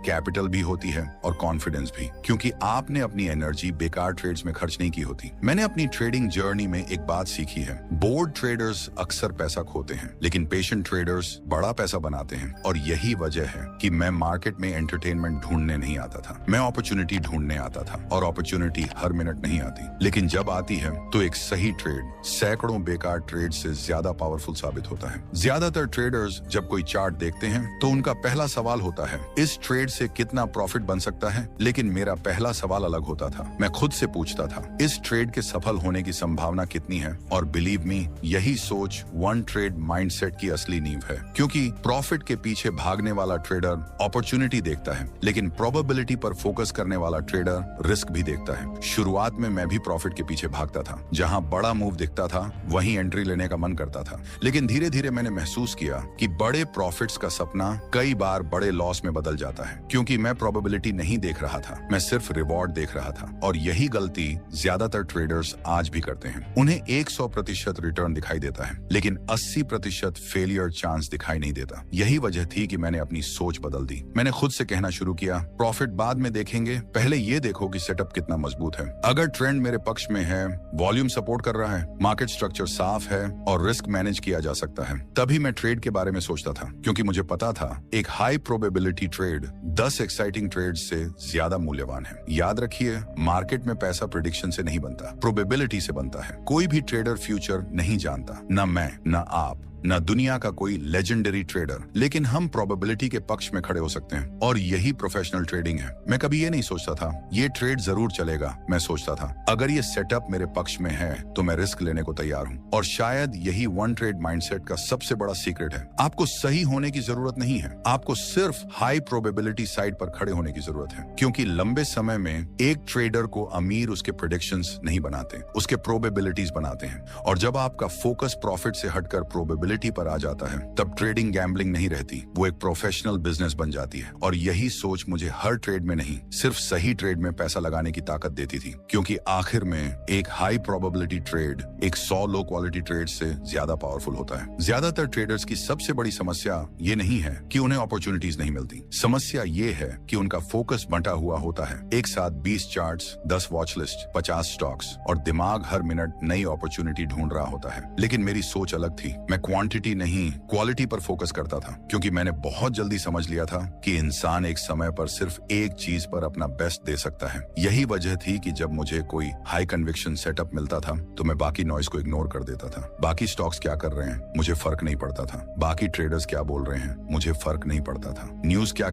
Capital भी होती है और कॉन्फिडेंस भी, क्योंकि आपने अपनी एनर्जी बेकार ट्रेड्स में खर्च नहीं की होती। मैंने अपनी ट्रेडिंग जर्नी में एक बात सीखी है, बोर्ड ट्रेडर्स अक्सर पैसा खोते हैं, लेकिन पेशेंट ट्रेडर्स बड़ा पैसा बनाते हैं। और यही वजह है कि मैं मार्केट में एंटरटेनमेंट ढूंढने नहीं आता था, मैं अपॉर्चुनिटी ढूंढने आता था। और अपॉर्चुनिटी हर मिनट नहीं आती, लेकिन जब आती है तो एक सही ट्रेड सैकड़ों बेकार ट्रेड से ज्यादा पावरफुल साबित होता है। ज्यादातर ट्रेडर्स जब कोई चार्ट देखते हैं तो उनका पहला सवाल होता है, इस ट्रेड से कितना प्रॉफिट बन सकता है। लेकिन मेरा पहला सवाल अलग होता था। मैं खुद से पूछता था, इस ट्रेड के सफल होने की संभावना कितनी है। और बिलीव मी, यही सोच वन ट्रेड माइंडसेट की असली नींव है, क्योंकि प्रॉफिट के पीछे भागने वाला ट्रेडर अपॉर्चुनिटी देखता है, लेकिन प्रोबेबिलिटी पर फोकस करने वाला ट्रेडर रिस्क भी देखता है। शुरुआत में मैं भी प्रॉफिट के पीछे भागता था, जहां बड़ा मूव दिखता था वहीं एंट्री लेने का मन करता था। लेकिन धीरे धीरे मैंने महसूस किया कि बड़े प्रॉफिट्स का सपना कई बार बड़े लॉस में बदल जाता है, क्योंकि मैं प्रोबेबिलिटी नहीं देख रहा था, मैं सिर्फ रिवॉर्ड देख रहा था। और यही गलती ज्यादातर ट्रेडर्स आज भी करते हैं। उन्हें 100% रिटर्न दिखाई देता है, लेकिन 80% फेलियर चांस दिखाई नहीं देता। यही वजह थी कि मैंने अपनी सोच बदल दी। मैंने खुद से कहना शुरू किया, प्रॉफिट बाद में देखेंगे, पहले ये देखो कि सेटअप कितना मजबूत है। अगर ट्रेंड मेरे पक्ष में है, वॉल्यूम सपोर्ट कर रहा है, मार्केट स्ट्रक्चर साफ है और रिस्क मैनेज किया जा सकता है, तभी मैं ट्रेड के बारे में सोचता था। क्योंकि मुझे पता था एक high probability trade 10 exciting trade से ज्यादा मूल्यवान है। याद रखिए, मार्केट में पैसा प्रेडिक्शन से नहीं बनता, प्रोबेबिलिटी से बनता है। कोई भी ट्रेडर फ्यूचर नहीं जानता, न मैं, न आप, न दुनिया का कोई लेजेंडरी ट्रेडर, लेकिन हम प्रोबेबिलिटी के पक्ष में खड़े हो सकते हैं। और यही प्रोफेशनल ट्रेडिंग है। मैं कभी ये नहीं सोचता था ये ट्रेड जरूर चलेगा। मैं सोचता था अगर ये सेटअप मेरे पक्ष में है तो मैं रिस्क लेने को तैयार हूँ। और शायद यही वन ट्रेड माइंडसेट का सबसे बड़ा सीक्रेट है। आपको सही होने की जरूरत नहीं है, आपको सिर्फ हाई प्रोबेबिलिटी साइड पर खड़े होने की जरूरत है। क्योंकि लंबे समय में एक ट्रेडर को अमीर उसके प्रेडिक्शंस नहीं बनाते, उसके प्रोबेबिलिटीज बनाते हैं। और जब आपका फोकस प्रॉफिट से हटकर प्रोबेबिलिटी पर आ जाता है, तब ट्रेडिंग गैम्बलिंग नहीं रहती, वो एक प्रोफेशनल बिजनेस बन जाती है। और यही सोच मुझे हर ट्रेड में नहीं, सिर्फ सही ट्रेड में पैसा लगाने की ताकत देती थी। क्योंकि आखिर में एक हाई प्रोबेबिलिटी ट्रेड एक 100 लो क्वालिटी ट्रेड से ज्यादा पावरफुल होता है। ज्यादातर ट्रेडर्स की सबसे बड़ी समस्या ये नहीं है कि उन्हें अपॉर्चुनिटीज नहीं मिलती, समस्या ये है कि उनका फोकस बंटा हुआ होता है। एक साथ 20 चार्ट्स, 10 वॉच लिस्ट, 50 स्टॉक्स, और दिमाग हर मिनट नई अपॉर्चुनिटी ढूंढ रहा होता है। लेकिन मेरी सोच अलग थी। मैं क्वांटिटी नहीं, क्वालिटी पर फोकस करता था, क्योंकि मैंने बहुत जल्दी समझ लिया था कि इंसान एक समय पर सिर्फ एक चीज पर अपना बेस्ट दे सकता है। यही वजह थी कि जब मुझे कोई हाई कन्विक्शन सेटअप मिलता था तो मैं बाकी नॉइज को इग्नोर कर देता था। बाकी स्टॉक्स क्या कर रहे हैं मुझे फर्क नहीं पड़ता था, बाकी ट्रेडर्स क्या बोल रहे हैं मुझे फर्क नहीं पड़ता था, न्यूज क्या